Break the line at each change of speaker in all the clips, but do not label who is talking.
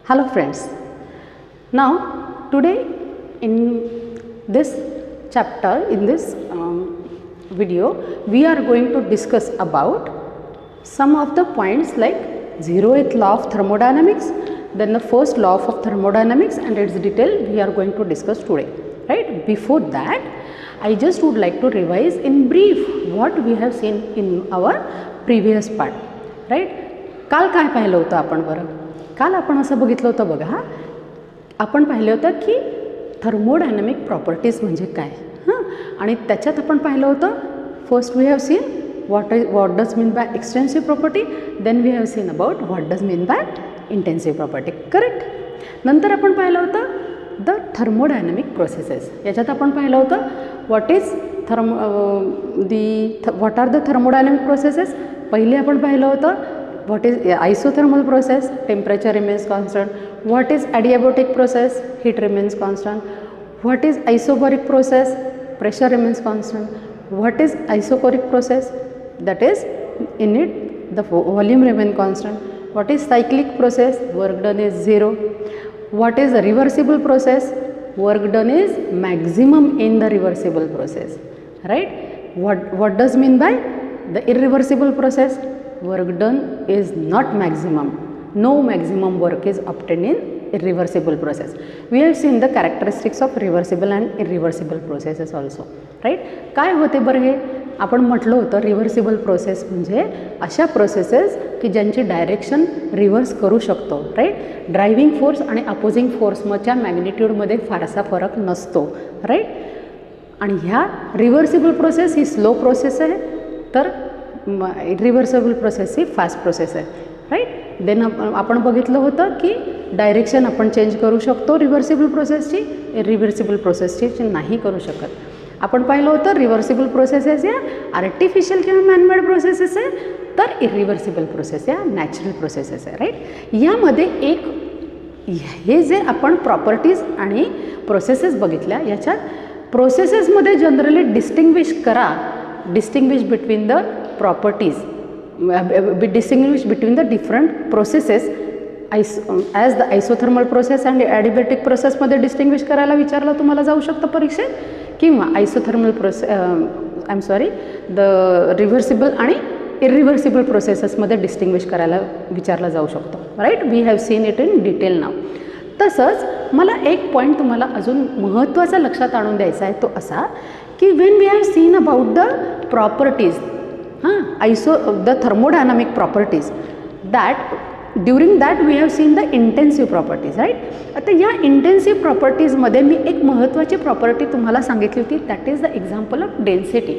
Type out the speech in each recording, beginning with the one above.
Hello friends, now today in this chapter, in this video, we are going to discuss about some of the points like 0th law of thermodynamics, then the first law of thermodynamics and its detail we are going to discuss today, right? Before that, I just would like to revise in brief what we have seen in our previous part, right? काल काय पाहिलं होतं आपण बरं? काल आपण असं बघितलं होतं बघा, आपण पाहिलं होतं की थर्मोडायनॅमिक प्रॉपर्टीज म्हणजे काय आणि त्याच्यात आपण पाहिलं होतं first we have seen what does mean by extensive property, then we have seen about what does mean by intensive property, correct? नंतर आपण पाहिलं होतं द थर्मोडायनॅमिक प्रोसेसेस. याच्यात आपण पाहिलं होतं what are the thermodynamic processes. पहिले आपण पाहिलं होतं what is isothermal process, temperature remains constant. What is adiabatic process, heat remains constant. What is isobaric process, pressure remains constant. What is isochoric process, that is in it the volume remains constant. What is cyclic process, work done is 0. What is a reversible process, work done is maximum in the reversible process, right? What does mean by the irreversible process? Work done is not maximum. No maximum work is obtained in irreversible process. We have seen the characteristics of reversible and irreversible processes also, right? काय होते बरं हे आपण म्हटलं होतं reversible process म्हणजे अशा processes की ज्यांची डायरेक्शन रिव्हर्स करू शकतो, राईट? ड्रायव्हिंग फोर्स आणि अपोजिंग फोर्सच्या मॅग्निट्यूडमध्ये फारसा फरक नसतो, राईट? आणि ह्या रिव्हर्सिबल प्रोसेस ही स्लो प्रोसेस आहे, तर इरिव्हर्सिबल प्रोसेस ही फास्ट प्रोसेस आहे, राईट? देन आपण बघितलं होतं की डायरेक्शन आपण चेंज करू शकतो रिव्हर्सिबल प्रोसेसची, इरिव्हर्सिबल प्रोसेसची नाही करू शकत. आपण पाहिलं होतं रिव्हर्सिबल प्रोसेसेस या आर्टिफिशियल किंवा मॅनमेड प्रोसेसेस आहे, तर इरिव्हर्सिबल प्रोसेस या नॅचरल प्रोसेसेस आहे, राईट? यामध्ये एक हे जे आपण प्रॉपर्टीज आणि प्रोसेसेस बघितल्या, याच्यात प्रोसेसेसमध्ये generally distinguish between the properties, distinguish between the different processes as the isothermal process and adiabatic process मध्ये डिस्टिंग्विश करायला विचारलं तुम्हाला जाऊ शकतं परीक्षेत, किंवा आयसोथर्मल द रिव्हर्सिबल आणि इरिव्हर्सिबल प्रोसेसेसमध्ये डिस्टिंग्विश करायला विचारलं जाऊ शकतं, right? We have seen it in detail now. तसंच मला एक पॉईंट तुम्हाला अजून महत्त्वाचा लक्षात आणून द्यायचा आहे, तो असा की when we have seen about the properties, the thermodynamic properties, that during that we have seen the intensive properties, right? आता या intensive properties मध्ये मी एक महत्त्वाची प्रॉपर्टी तुम्हाला सांगितली होती, that is the example of density.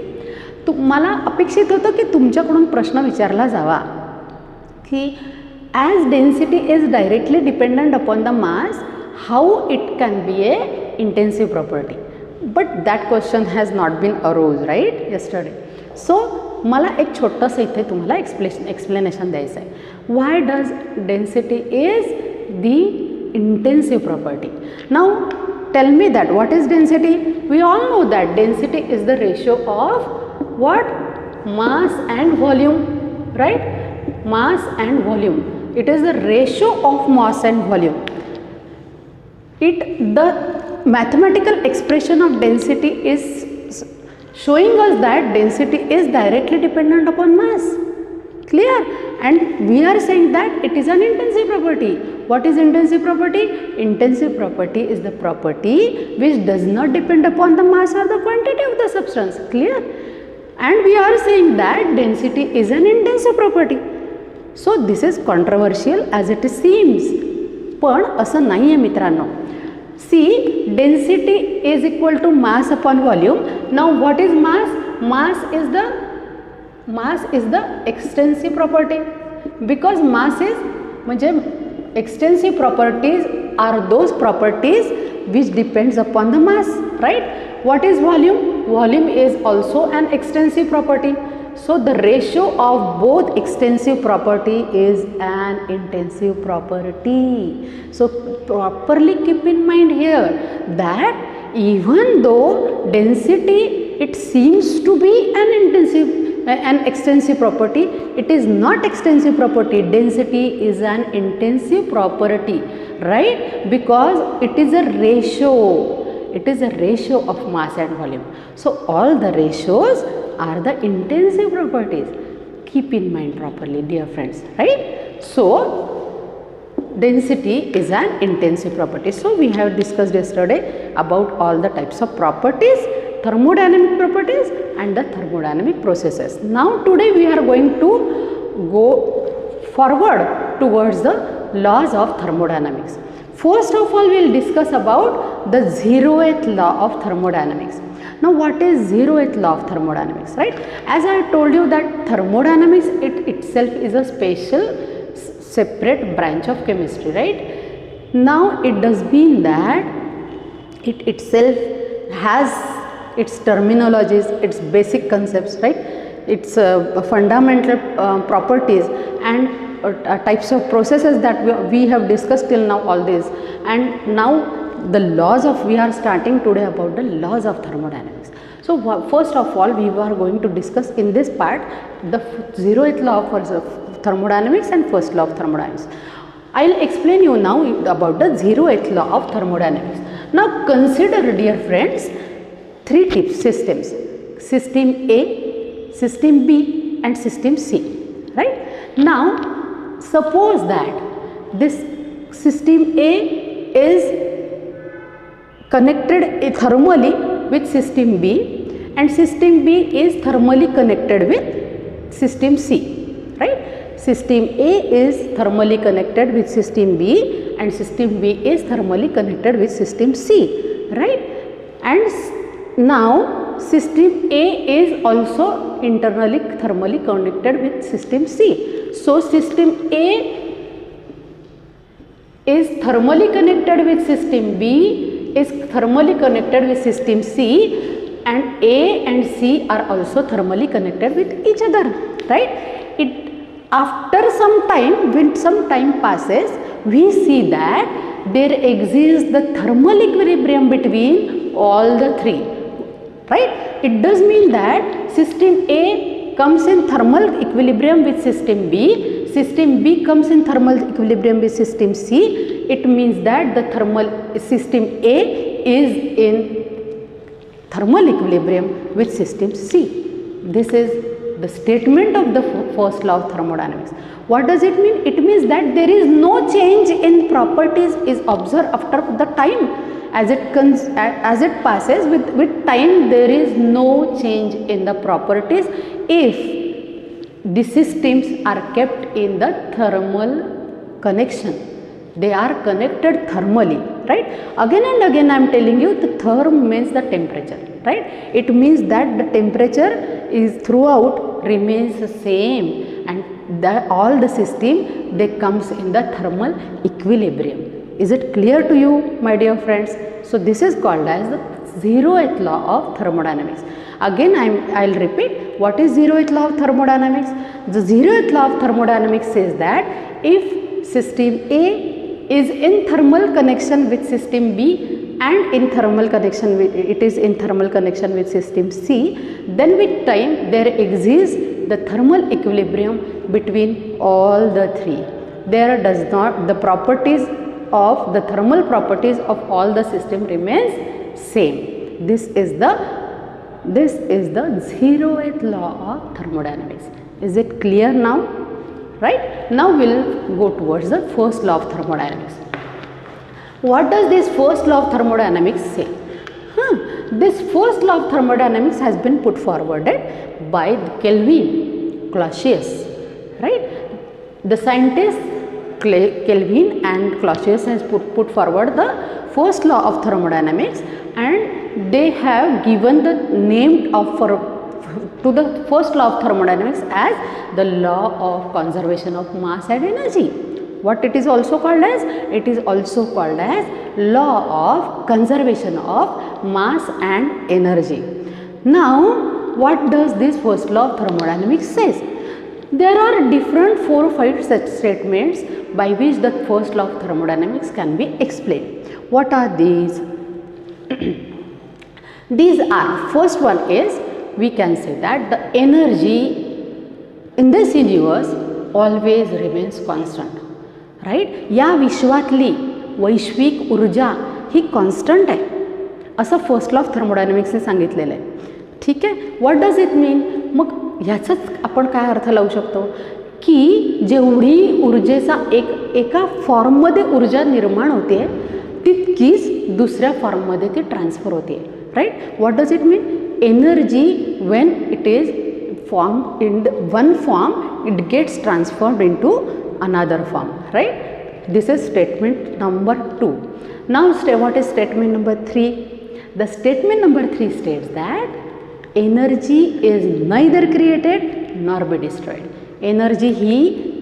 तुम्हाला अपेक्षित होतं की तुमच्याकडून प्रश्न विचारला जावा की as density is directly dependent upon the mass, how it can be a intensive property? But that question has not been arose, right, yesterday. So मला एक छोटंसं इथे तुम्हाला एक्सप्लेनेशन द्यायचं आहे. Why does density is the intensive property? Now tell me that what is density? We all know that density is the ratio of what? Mass and volume, right? Mass and volume. It is the ratio of mass and volume. The mathematical expression of density is showing us that density is directly dependent upon mass, clear? And we are saying that it is an intensive property. What is intensive property? Intensive property is the property which does not depend upon the mass or the quantity of the substance, clear? And we are saying that density is an intensive property. So this is controversial as it seems, पण असं नाही आहे मित्रांनो. See, density is equal to mass upon volume. Now what is mass? Mass is the extensive property, because mass is म्हणजे extensive properties are those properties which depends upon the mass, right? What is volume? Volume is also an extensive property. So the ratio of both extensive property is an intensive property. So properly keep in mind here that even though density it seems to be an extensive property, it is not extensive property. Density is an intensive property. right? Because it is a ratio. It is a ratio of mass and volume. So all the ratios are the intensive properties. Keep in mind properly, dear friends, right? So density is an intensive property. So we have discussed yesterday about all the types of properties, thermodynamic properties and the thermodynamic processes. Now today we are going to go forward towards the laws of thermodynamics. First of all, we will discuss about the 0th law of thermodynamics. Now what is 0th law of thermodynamics, right? As I told you that thermodynamics itself is a special separate branch of chemistry, right? Now it does mean that it itself has its terminologies, its basic concepts, right? Its fundamental properties and types of processes that we have discussed till now, all this. And now the laws of, we are starting today about the laws of thermodynamics. So first of all, we are going to discuss in this part the 0th law of thermodynamics and first law of thermodynamics. I will explain you now about the 0th law of thermodynamics. Now consider, dear friends, 3 type systems: system A, system B and system C, right? Now suppose that this system A is connected thermally with system B and system B is thermally connected with system C, right? System A is thermally connected with system B and system B is thermally connected with system C, right? And now system A is also internally thermally connected with system C. So system A is thermally connected with system B, is thermally connected with system C, and A and C are also thermally connected with each other, right? After some time, when some time passes, we see that there exists the thermal equilibrium between all the 3, right? It does mean that system A comes in thermal equilibrium with system B comes in thermal equilibrium with system C. It means that the thermal system A is in thermal equilibrium with system C. This is the statement of the first law of thermodynamics. What does it mean? It means that there is no change in properties is observed after the time. As it passes with time, there is no change in the properties if the systems are kept in the thermal connection. They are connected thermally, right? Again and again I am telling you, the therm means the temperature, right? It means that the temperature is throughout remains the same and all the system, they comes in the thermal equilibrium. Is it clear to you, my dear friends? So this is called as the 0th law of thermodynamics. Again I will repeat, what is 0th law of thermodynamics? The 0th law of thermodynamics says that if system A is in thermal connection with system B and in thermal connection with, it is in thermal connection with system C, then with time there exists the thermal equilibrium between all the 3. There does not, the properties of the thermal properties of all the system remains same. This is the 0th law of thermodynamics. Is it clear now? Right? Now we will go towards the first law of thermodynamics. What does this first law of thermodynamics say? This first law of thermodynamics has been put forwarded by Kelvin, Clausius, right? The scientists Kelvin and Clausius has put forward the first law of thermodynamics, and they have given the name of to the first law of thermodynamics as the law of conservation of mass and energy. What it is also called as? It is also called as law of conservation of mass and energy. Now, what does this first law of thermodynamics says? There are different 4 or 5 such statements by which the first law of thermodynamics can be explained. What are these? These are, first one is, we can say that the energy in this universe always remains constant, right? या विश्वातली वैश्विक ऊर्जा ही constant आहे असं first law of थर्मोडायनॅमिक्सने सांगितलेलं आहे. ठीक आहे. What does it mean? मग ह्याचाच आपण काय अर्थ लावू शकतो की जेवढी ऊर्जेचा एका फॉर्ममध्ये ऊर्जा निर्माण होते तितकीच दुसऱ्या फॉर्ममध्ये ती ट्रान्सफर होते. Right. What does it mean? Energy when it is formed in one form, it gets transformed into another form. Right. This is statement number 2. Now what is statement number 3? The statement number 3 states that energy is neither created nor be destroyed. Energy he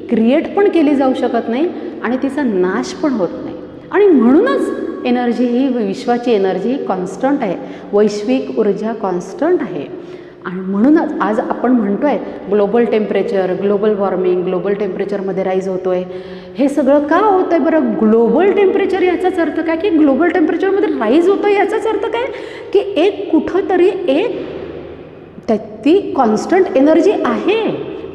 create पण केली जाऊ शकत नाही आणि तिचा नाश पण होत नाही आणि म्हणूनच एनर्जी ही विश्वाची एनर्जी कॉन्स्टंट आहे. वैश्विक ऊर्जा कॉन्स्टंट आहे आणि म्हणूनच आज आपण म्हणतो आहे global temperature, global warming, global टेम्परेचरमध्ये राईज होतो आहे. हे सगळं का होतं आहे बरं? ग्लोबल टेम्परेचर याचाच अर्थ काय की ग्लोबल टेम्परेचरमध्ये राईज होतं आहे याचाच अर्थ काय की एक कुठंतरी ती कॉन्स्टंट एनर्जी आहे.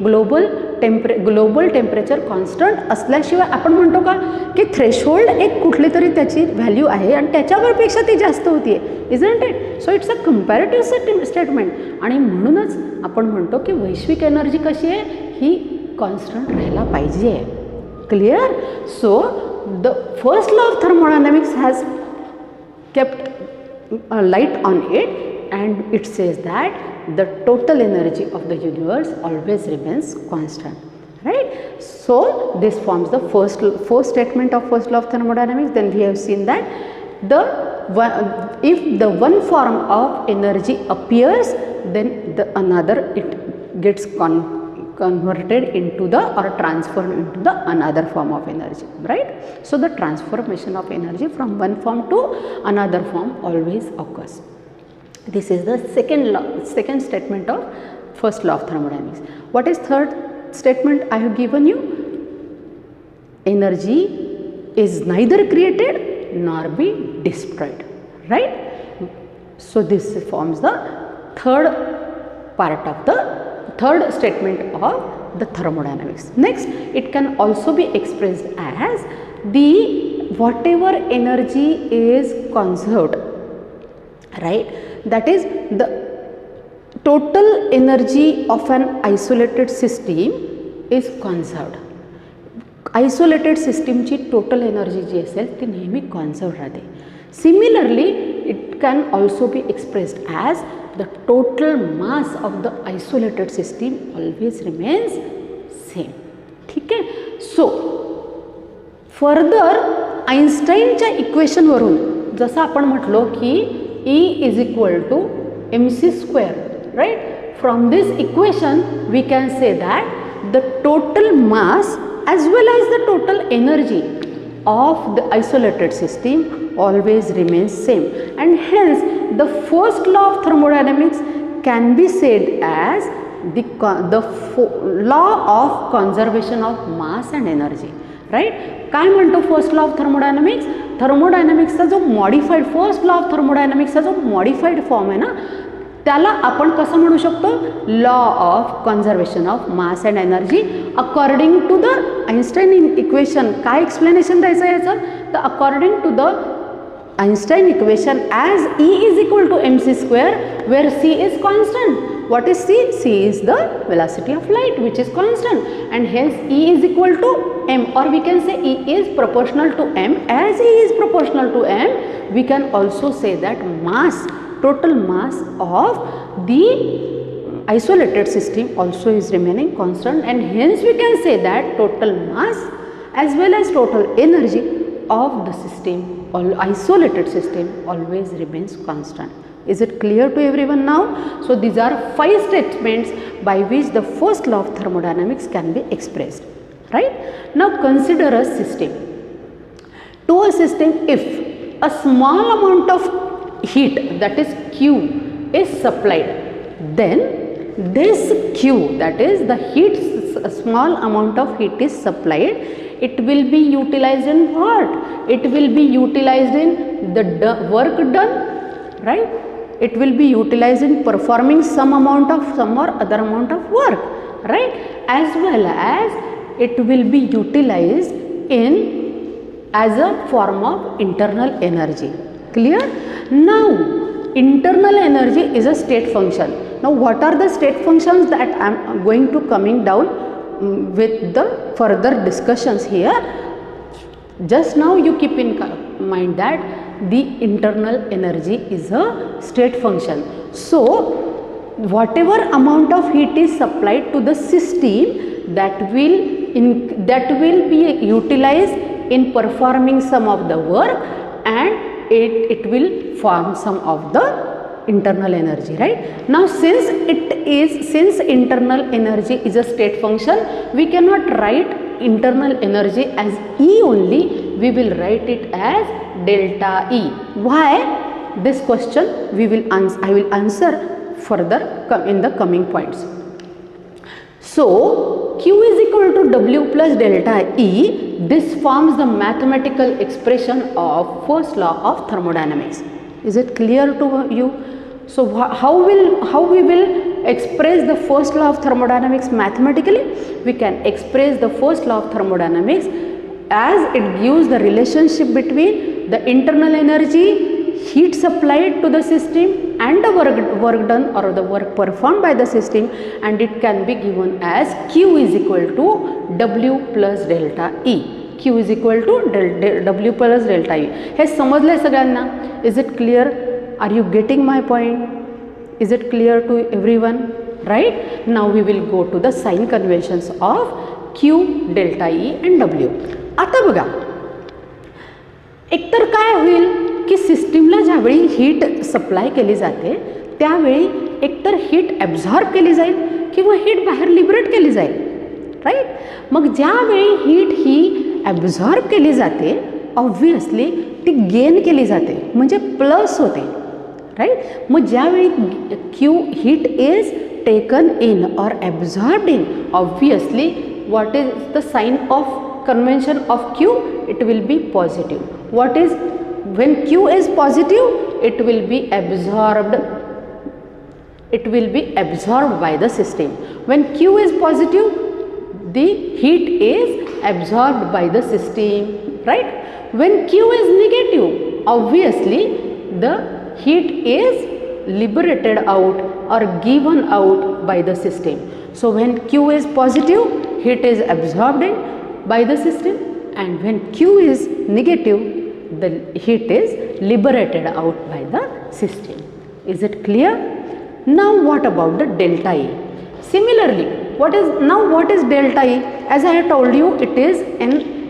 ग्लोबल टेम्परेचर कॉन्स्टंट असल्याशिवाय आपण म्हणतो का की थ्रेशोल्ड एक कुठली तरी त्याची व्हॅल्यू आहे आणि त्याच्यावरपेक्षा ती जास्त होती आहे. Isn't it? So it's a comparative statement आणि म्हणूनच आपण म्हणतो की वैश्विक एनर्जी कशी आहे ही कॉन्स्टंट राहायला पाहिजे. Clear? So the first law of thermodynamics has kept a light on it and it says that the total energy of the universe always remains constant. Right. So this forms the first statement of first law of thermodynamics. Then we have seen that if the one form of energy appears, then the another it gets converted into the or transformed into the another form of energy. Right. So the transformation of energy from one form to another form always occurs. This is the second statement of first law of thermodynamics. What is third statement I have given you? Energy is neither created nor be destroyed. Right. So this forms the third part of the third statement of the thermodynamics. Next, it can also be expressed as the whatever energy is conserved, right, that is the total energy of an isolated system is conserved. Isolated system ची total energy जी असेल ती नेहमी conserved राहते. Similarly, it can also be expressed as the total mass of the isolated system always remains same. ठीक आहे. So further आइन्स्टाईनच्या इक्वेशनवरून जसं आपण म्हटलो की E is equal to mc², right? From this equation we can say that the total mass as well as the total energy of the isolated system always remains same, and hence the first law of thermodynamics can be said as the law of conservation of mass and energy. Right. काय म्हणतो first law of thermodynamics? थर्मोडायनॅमिक्सचा जो modified first law of थर्मोडायनॅमिक्सचा जो modified form आहे ना त्याला आपण कसं म्हणू शकतो? Law of conservation of mass and energy according to the Einstein equation. काय एक्सप्लेनेशन द्यायचं आहे याचं? तर according to the Einstein equation as E is equal to mc² where c is constant. What is c? C is the velocity of light which is constant, and hence E is equal to m, or we can say E is proportional to m. As E is proportional to m, we can also say that mass, total mass of the isolated system also is remaining constant, and hence we can say that total mass as well as total energy of the system, all isolated system always remains constant. Is it clear to everyone now? So these are 5 statements by which the first law of thermodynamics can be expressed. Right? Now consider a system. To a system, if a small amount of heat, that is Q, is supplied, then this Q, that is the heat, a small amount of heat is supplied, it will be utilized in what? It will be utilized in the work done, right? It will be utilized in performing some or other amount of work, right? As well as it will be utilized in as a form of internal energy. Clear? Now, internal energy is a state function. Now, what are the state functions that I am going to coming down with the further discussions here? Just now you keep in mind that the internal energy is a state function. So, whatever amount of heat is supplied to the system, that will be utilized in performing some of the work, and it will form some of the internal energy, right? Now, since internal energy is a state function, we cannot write internal energy as E only, we will write it as delta E. Why? This question I will answer further in the coming points. So, Q is equal to W plus delta E. This forms the mathematical expression of first law of thermodynamics. Is it clear to you? So, how we will express the first law of thermodynamics mathematically? We can express the first law of thermodynamics as it gives the relationship between the internal energy, heat supplied to the system, and the work done or the work performed by the system, and it can be given as Q is equal to W plus delta E. Q is equal to W plus delta E. हे समजले सगळ्यांना? Is it clear? Are you getting my point? Is it clear to everyone? Right? Now we will go to the sign conventions of Q, delta E and W. आता बघा, एकतर काय होईल की सिस्टीमला ज्यावेळी हीट सप्लाय केली जाते त्यावेळी एकतर हीट ॲब्झॉर्ब केली जाईल किंवा हीट बाहेर लिबरेट केली जाईल, राईट? मग ज्यावेळी हीट ही ॲब्झॉर्ब केली जाते ऑब्व्हियसली ती गेन केली जाते म्हणजे प्लस होते, राईट? मग ज्यावेळी Q heat is taken in और ॲब्झॉर्ब्ड इन, obviously what is the sign of convention of Q? It will be positive. What is, when Q is positive, it will be absorbed. It will be absorbed by the system. When Q is positive, the heat is absorbed by the system, right? When Q is negative, obviously the heat is liberated out or given out by the system. So when Q is positive, heat is absorbed by the system, and when Q is negative, the heat is liberated out by the system. Is it clear? Now what about the delta E? Similarly, what is delta E? As I have told you, it is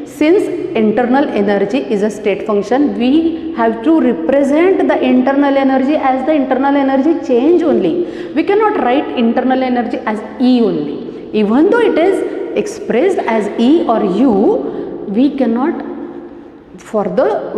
since internal energy is a state function, we have to represent the internal energy as the internal energy change only. We cannot write internal energy as E only. Even though it is expressed as E or U, we cannot for the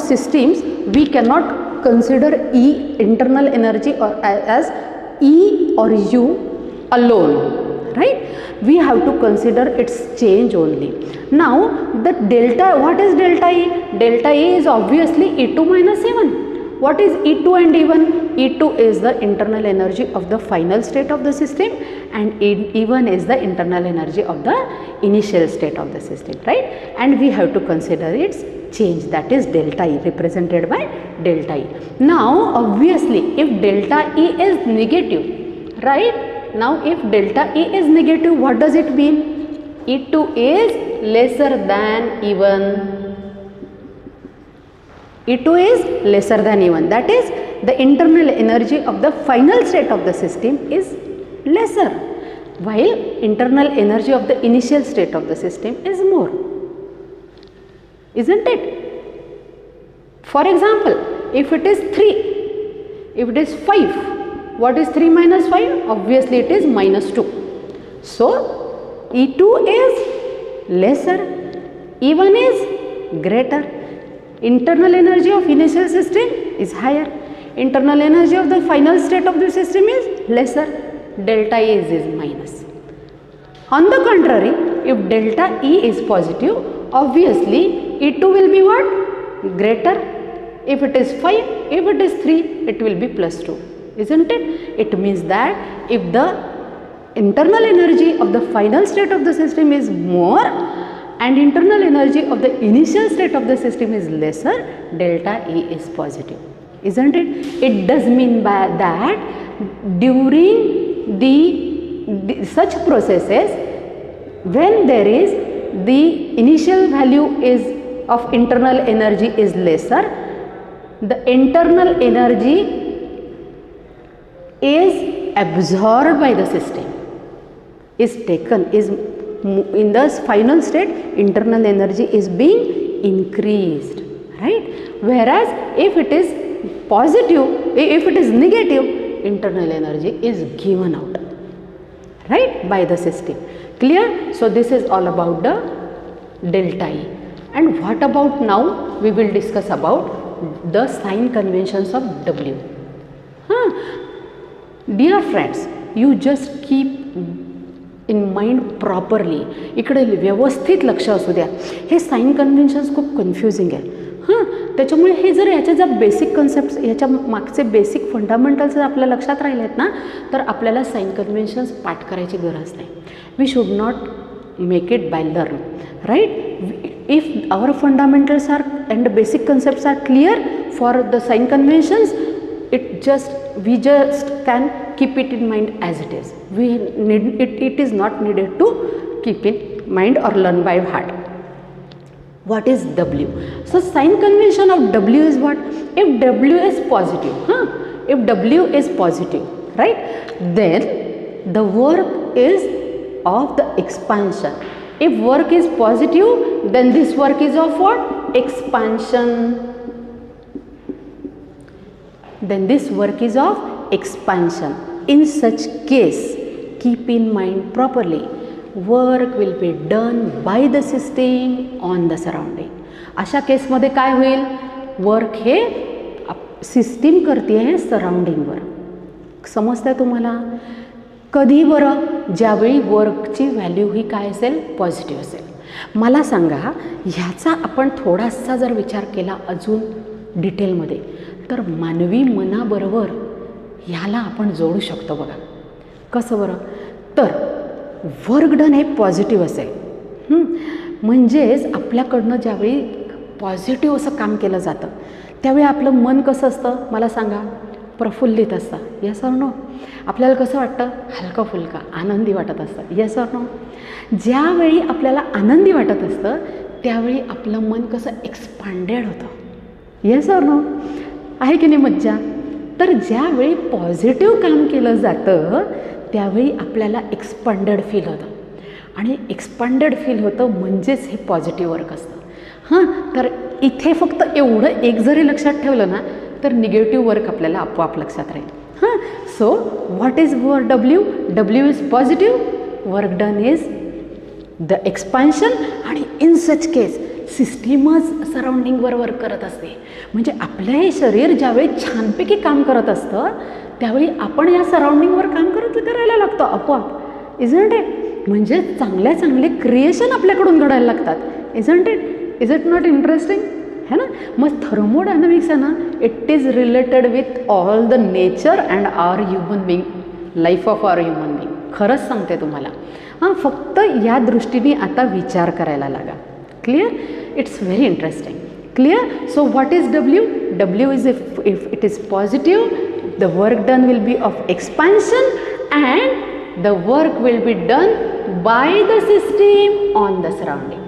systems we cannot consider E internal energy or as E or U alone, right? We have to consider its change only. Now the delta, what is delta E? Delta E is obviously E2 minus E1. What is E2 and E1? E2 is the internal energy of the final state of the system, and E1 is the internal energy of the initial state of the system, right? And we have to consider its change, that is delta E, represented by delta E. Now obviously if delta E is negative, right? Now if delta E is negative, what does it mean? E2 is lesser than E1. E2 is lesser than E1, that is the internal energy of the final state of the system is lesser, while internal energy of the initial state of the system is more, isn't it? For example, if it is 3, if it is 5, what is 3 minus 5? Obviously it is minus 2. So E2 is lesser, E1 is greater. Internal energy of initial system is higher, internal energy of the final state of the system is lesser, delta E is minus. On the contrary, if delta E is positive, obviously E2 will be what? Greater. If it is 5, if it is 3, it will be plus 2, isn't it? It means that if the internal energy of the final state of the system is more and internal energy of the initial state of the system is lesser, delta E is positive. Isn't it? It does mean by that during the such processes, when there is the initial value is of internal energy is lesser, the internal energy is absorbed by the system, is taken, is in the final state internal energy is being increased, right? Whereas if it is positive, if it is negative, internal energy is given out, right, by the system. Clear? So this is all about the delta E. And what about now? We will discuss about the sign conventions of W. Dear friends, you just keep in mind properly. इकडे व्यवस्थित लक्ष असू द्या. हे sign conventions खूप confusing आहे. त्याच्यामुळे हे जर याच्या ज्या बेसिक कन्सेप्ट, याच्या मागचे बेसिक फंडामेंटल्स जर आपल्या लक्षात राहिले आहेत ना, तर आपल्याला साइन कन्व्हेन्शन्स पाठ करायची गरज नाही. We should not make it by learn, right? If our fundamentals are and basic concepts are clear for the sign conventions, we just can keep it in mind as it is. We need it is not needed to keep in mind or learn by heart. What is W? So sign convention of W is what? If W is positive, if W is positive, right, then the work is of the expansion. If work is positive, then this work is of what? Expansion. Then this work is of expansion. In such case, keep in mind properly, work will be done by the system on the surrounding. अशा केसमध्ये काय होईल? Work हे system करते आहे सराउंडिंगवर. समजतंय तुम्हाला? कधी बरं? ज्यावेळी वर्कची व्हॅल्यू ही काय असेल? पॉझिटिव्ह असेल. मला सांगा, ह्याचा आपण थोडासा जर विचार केला अजून डिटेलमध्ये, तर मानवी मनाबरोबर ह्याला आपण जोडू शकतो बघा. कसं बरं? तर वर्क डन हे पॉझिटिव्ह असेल, म्हणजेच आपल्याकडनं ज्यावेळी पॉझिटिव्ह असं काम केलं जातं, त्यावेळी आपलं मन कसं असतं? मला सांगा. प्रफुल्लित असतं. Yes or no? आपल्याला कसं वाटतं? हलका फुलका आनंदी वाटत असतं. Yes or no? ज्यावेळी आपल्याला आनंदी वाटत असतं, त्यावेळी आपलं मन कसं एक्सपांडेड होतं. Yes or no? आहे की नाही मज्जा? तर ज्यावेळी पॉझिटिव्ह काम केलं जातं, त्यावेळी आपल्याला एक्सपांडेड फील होतं. आणि एक्सपांडेड फील होतं म्हणजेच हे पॉझिटिव्ह वर्क असतं. तर इथे फक्त एवढं एक जरी लक्षात ठेवलं ना, तर निगेटिव्ह वर्क आपल्याला आपोआप लक्षात राहील. So what is W? W is positive, work done is the expansion. आणि इन सच केस सिस्टीमच सराउंडिंगवर वर्क करत असते. म्हणजे आपलं हे शरीर ज्यावेळी छानपैकी काम करत असतं, त्यावेळी आपण या सराउंडिंगवर काम करायला लागतो आपोआप. Isn't it? म्हणजे चांगले क्रिएशन आपल्याकडून घडायला लागतात. Isn't it? Is it not interesting? है ना? मग थर्मोडायनॅमिक्स आहे ना, it is related with all the nature and our human being, life of our human being. खरंच सांगते तुम्हाला. फक्त या दृष्टीने आता विचार करायला लागा. Clear? It's very interesting. Clear? So what is W? W is if it is positive, the work done will be of expansion and the work will be done by the system on the surrounding.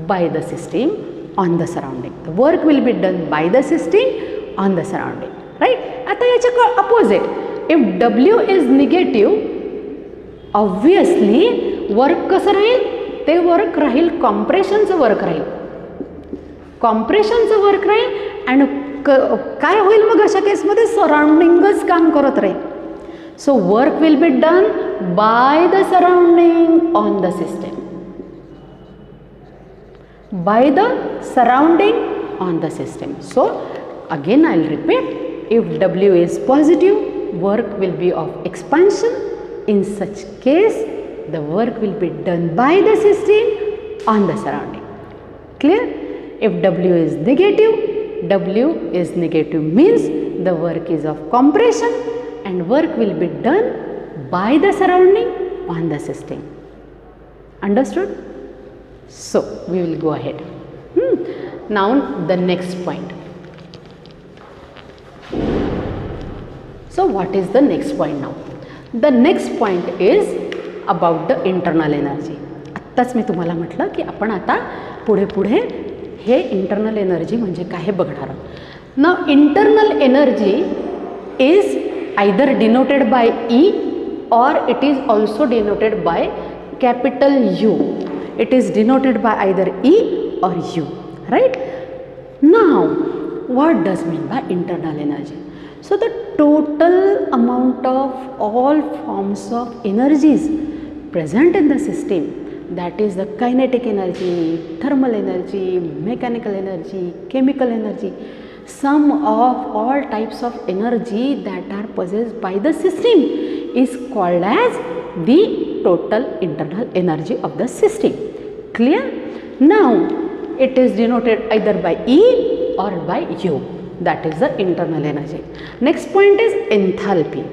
By the system on the surrounding. The work will be done by the system on the surrounding. Right? आता याच्या opposite. If W is negative, obviously work कसं राहील? ते work राहील कॉम्प्रेशनचं work राहील. कॉम्प्रेशनचं work राहील आणि काय होईल मग अशा केसमध्ये? सराउंडिंगच काम करत राहील. So work will be done by the surrounding on the system. By the surrounding on the system. So again I will repeat, if W is positive, work will be of expansion. In such case, the work will be done by the system on the surrounding. Clear? If W is negative means the work is of compression and work will be done by the surrounding on the system. Understood? So we will go ahead. Now the next point. So what is the next point now? The next point is about the internal energy. आत्ताच मी तुम्हाला म्हटलं की आपण आता पुढे पुढे हे internal energy म्हणजे काय हे बघणार आहोत. Now internal energy is either denoted by E or it is also denoted by capital U. It is denoted by either E or U, right? Now what does mean by internal energy? So the total amount of all forms of energies present in the system, that is the kinetic energy, thermal energy, mechanical energy, chemical energy, sum of all types of energy that are possessed by the system is called as the total internal energy of the system. Clear? Now it is denoted either by E or by U. That is the internal energy. Next point is enthalpy.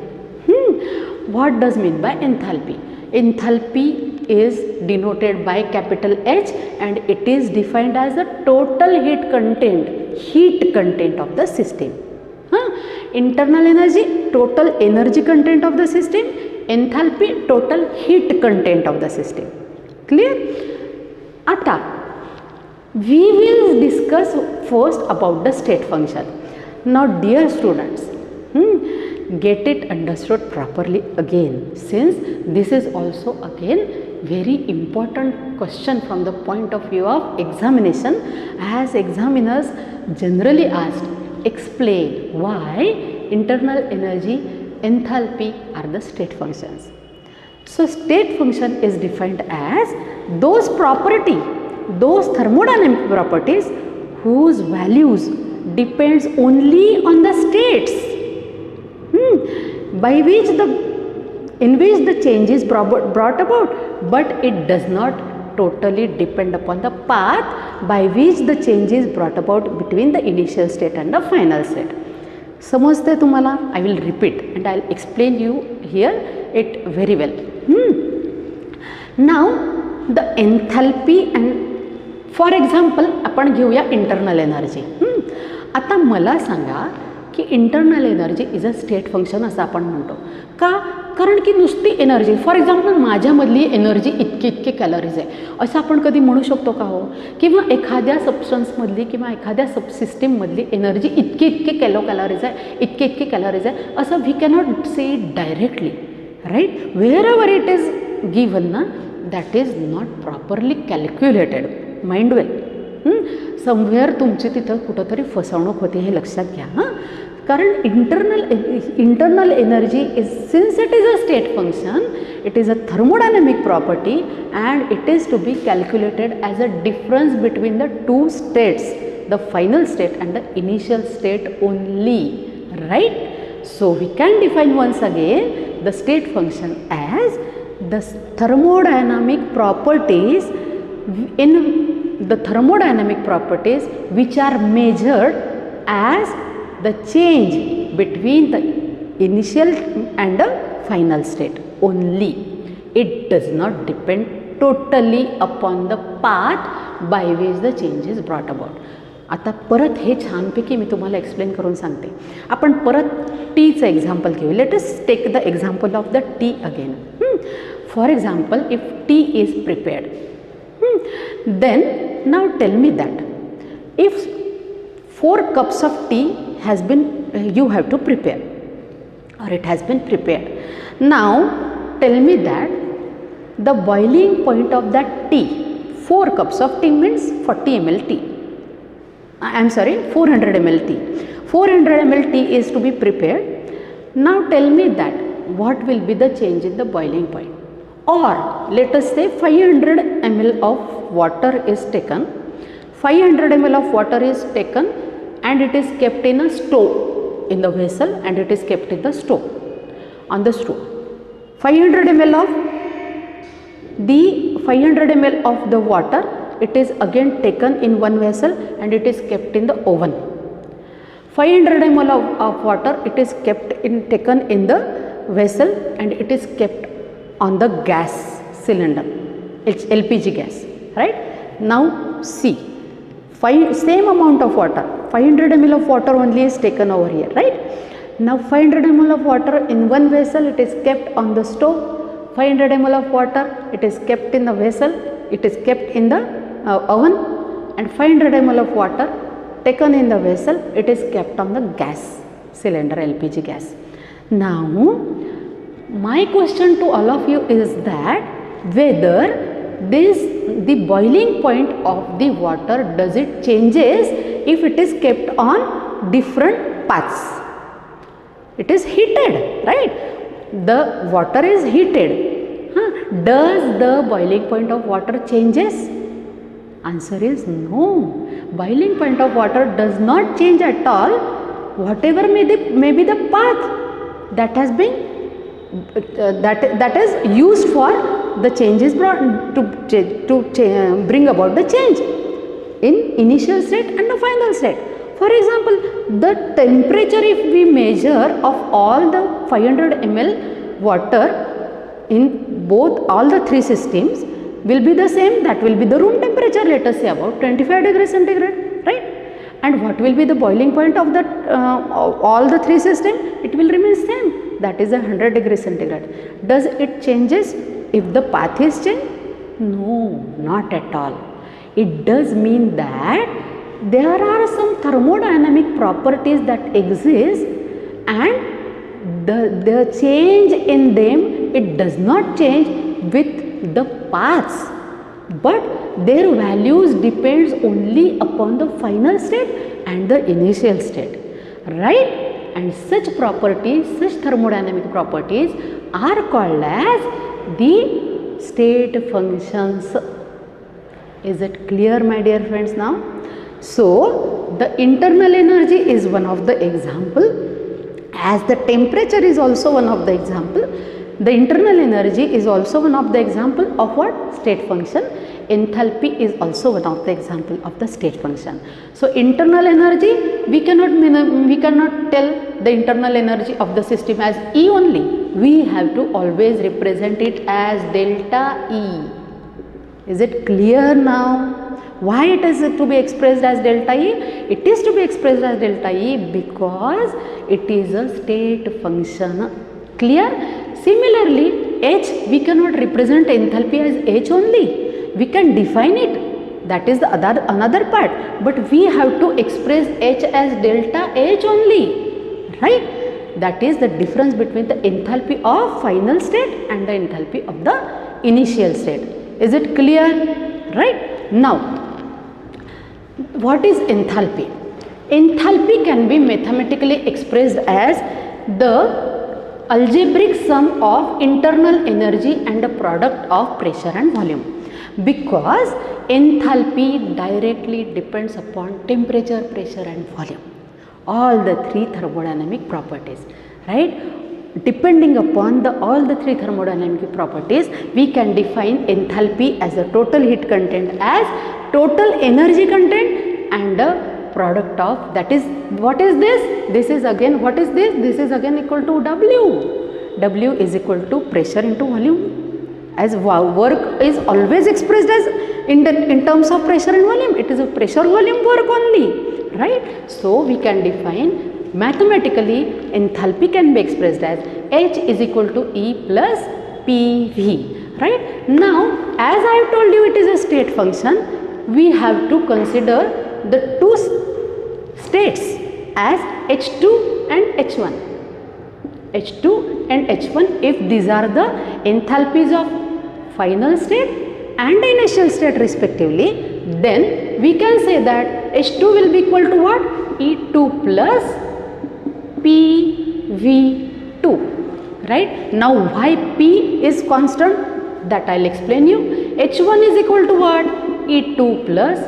What does mean by enthalpy? Enthalpy is denoted by capital H and it is defined as the total heat content of the system. Internal energy, total energy content of the system. Enthalpy, total heat content of the system. Clear? Ata we will discuss first about the state function. Now dear students, get it understood properly again, since this is also again very important question from the point of view of examination, as examiners generally asked, explain why internal energy, enthalpy are the state functions. So state function is defined as those thermodynamic properties whose values depends only on the states in which the change is brought about, but it does not totally depend upon the path by which the change is brought about between the initial state and the final state. समजते तुम्हाला? I will repeat and I will explain you here it very well. Now the enthalpy and for example आपण घेऊया internal energy. आता मला सांगा की internal energy is a state function असं आपण म्हणतो का? कारण की नुसती एनर्जी, फॉर एक्झाम्पल माझ्यामधली एनर्जी इतके कॅलरीज आहे असं आपण कधी म्हणू शकतो का हो? किंवा एखाद्या सबस्टन्समधली किंवा एखाद्या सबसिस्टीममधली एनर्जी इतके कॅलरीज आहे, इतके कॅलरीज आहे असं we cannot say it directly, right? Wherever it is given ना, that is not properly calculated. Mind well. Somewhere तुमची तिथं कुठंतरी फसवणूक होते हे लक्षात घ्या. कारण internal energy is, since it is a state function, it is a thermodynamic property and it is to be calculated as a difference between the two states, the final state and the initial state only, right? So we can define once again the state function as the thermodynamic properties which are measured as the change between the initial and the final state only. It does not depend totally upon the path by which the change is brought about. आता परत हे छानपैकी मी तुम्हाला explain करून सांगते. आपण परत टीचं example घेऊ. Let us take the example of the tea again. For example if tea is prepared, then now tell me that if 4 cups of tea has been you have to prepare or it has been prepared. Now tell me that the boiling point of that tea, 4 cups of tea means 40 ml tea. I am sorry, 400 ml tea. 400 ml tea is to be prepared. Now tell me that what will be the change in the boiling point? Or let us say 500 ml of water is taken. 500 ml of water is taken and it is kept in a stove in the vessel, and it is kept in the stove, on the stove. 500 ml of the water, it is again taken in one vessel and it is kept in the oven. 500 ml of water, it is taken in the vessel and it is kept on the gas cylinder, LPG gas, right? Now see, same amount of water, 500 ml of water only is taken over here, right? Now 500 ml of water in one vessel, it is kept on the stove. 500 ml of water, it is kept in the vessel, it is kept in the oven, and 500 ml of water taken in the vessel, it is kept on the gas cylinder, LPG gas. Now my question to all of you is that whether the boiling point of the water, does it changes if it is kept on different paths? It is heated, right? The water is heated. Does the boiling point of water changes? Answer is no. Boiling point of water does not change at all. Whatever may be the path that has been that is used for the changes brought to bring about the change in initial state and the final state. For example, the temperature, if we measure of all the 500 ml water in all the three systems will be the same. That will be the room temperature, let us say about 25 degrees centigrade, right? And what will be the boiling point of that all the three systems? It will remain same, that is 100 degrees centigrade. Does it changes if the path is changed? No, not at all. It does mean that there are some thermodynamic properties that exist, and the change in them, it does not change with the paths, but their values depends only upon the final state and the initial state, right? And such properties, such thermodynamic properties are called as the state functions. Is it clear, my dear friends, now? So the internal energy is one of the example, as the temperature is also one of the example. The internal energy is also one of the example of what? State function. Enthalpy is also one of the example of the state function. So internal energy, we cannot tell the internal energy of the system as E only. We have to always represent it as delta E. Is it clear now? Why it is to be expressed as delta E? It is to be expressed as delta E because it is a state function. Clear? Similarly, H, we cannot represent enthalpy as H only. We can define it, that is the another part, but we have to express H as delta H only, right? That is the difference between the enthalpy of final state and the enthalpy of the initial state. Is it clear? Right? Now, what is enthalpy? Enthalpy can be mathematically expressed as the algebraic sum of internal energy and the product of pressure and volume, because enthalpy directly depends upon temperature, pressure and volume, all the three thermodynamic properties, right? Depending upon all the three thermodynamic properties, we can define enthalpy as the total heat content as total energy content and the product of, that is, what is this? This is again, what is this? This is again equal to W. W is equal to pressure into volume. As work is always expressed as in terms of pressure and volume, it is a pressure volume work only, right? So we can define mathematically enthalpy can be expressed as H is equal to E plus PV, right? Now, as I have told you, it is a state function. We have to consider the two states as H2 and H1. H2 and H1, if these are the enthalpies of final state and initial state respectively, then we can say that H2 will be equal to what? E2 plus PV2, right? Now, why P is constant? That I will explain you. H1 is equal to what? E2 plus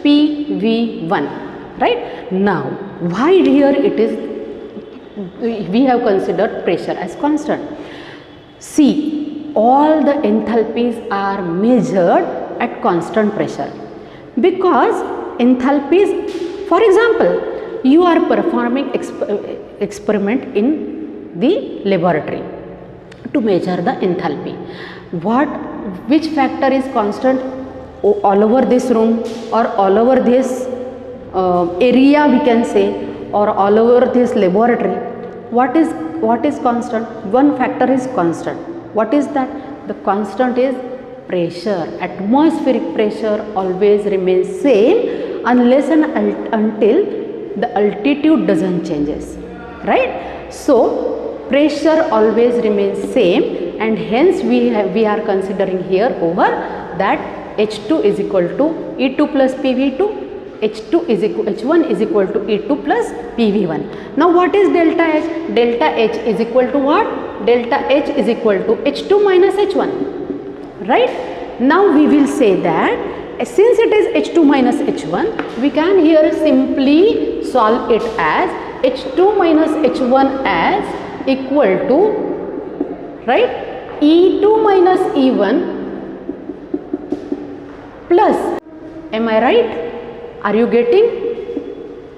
PV1, right? Now, why here it is, we have considered pressure as constant. See, all the enthalpies are measured at constant pressure, because enthalpies, for example, you are performing experiment in the laboratory to measure the enthalpy. Which factor is constant all over this room or all over this area we can say, or all over this laboratory, what is constant? One factor is constant. What is that? The constant is pressure. Atmospheric pressure always remains same unless and until the altitude doesn't changes, right? So pressure always remains same, and hence we are considering here over that H2 is equal to E2 plus PV2, H1 is equal to E2 plus PV1. Now what is delta H? Delta H is equal to what? Delta H is equal to H2 minus H1, right? Now we will say that since it is H2 minus H1, we can here simply solve it as H2 minus H1 as equal to, right, E2 minus E1 plus, am I right? Are you getting?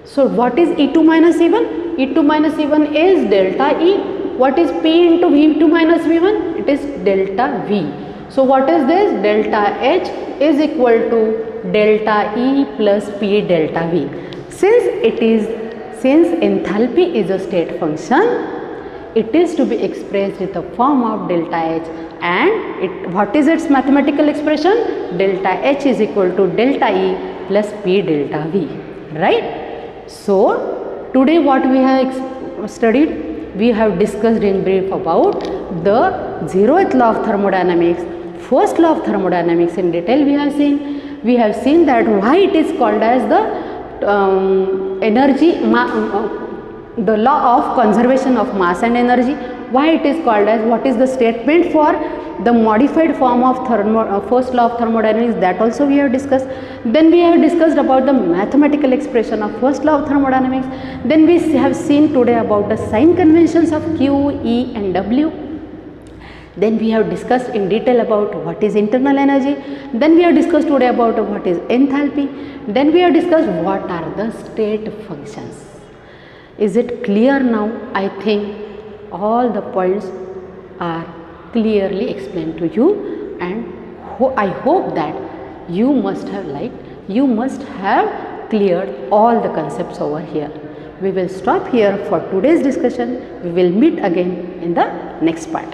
So what is E2 minus E1? E2 minus E1 is delta E. What is P into V2 minus V1? It is delta V. So what is this? Delta H is equal to delta E plus P delta V. Since enthalpy is a state function, it is to be expressed in the form of delta H, and what is its mathematical expression? Delta H is equal to delta E plus P delta V, right? So today what we have studied, we have discussed in brief about the 0th law of thermodynamics, first law of thermodynamics in detail we have seen. We have seen that why it is called as the the law of conservation of mass and energy, why it is called as, what is the statement for the modified form of first law of thermodynamics, that also we have discussed. Then we have discussed about the mathematical expression of first law of thermodynamics. Then we have seen today about the sign conventions of Q, E and W. Then we have discussed in detail about what is internal energy. Then we have discussed today about what is enthalpy. Then we have discussed what are the state functions. Is it clear now? I think all the points are clearly explained to you, and I hope that you must have cleared all the concepts over here. We will stop here for today's discussion. We will meet again in the next part.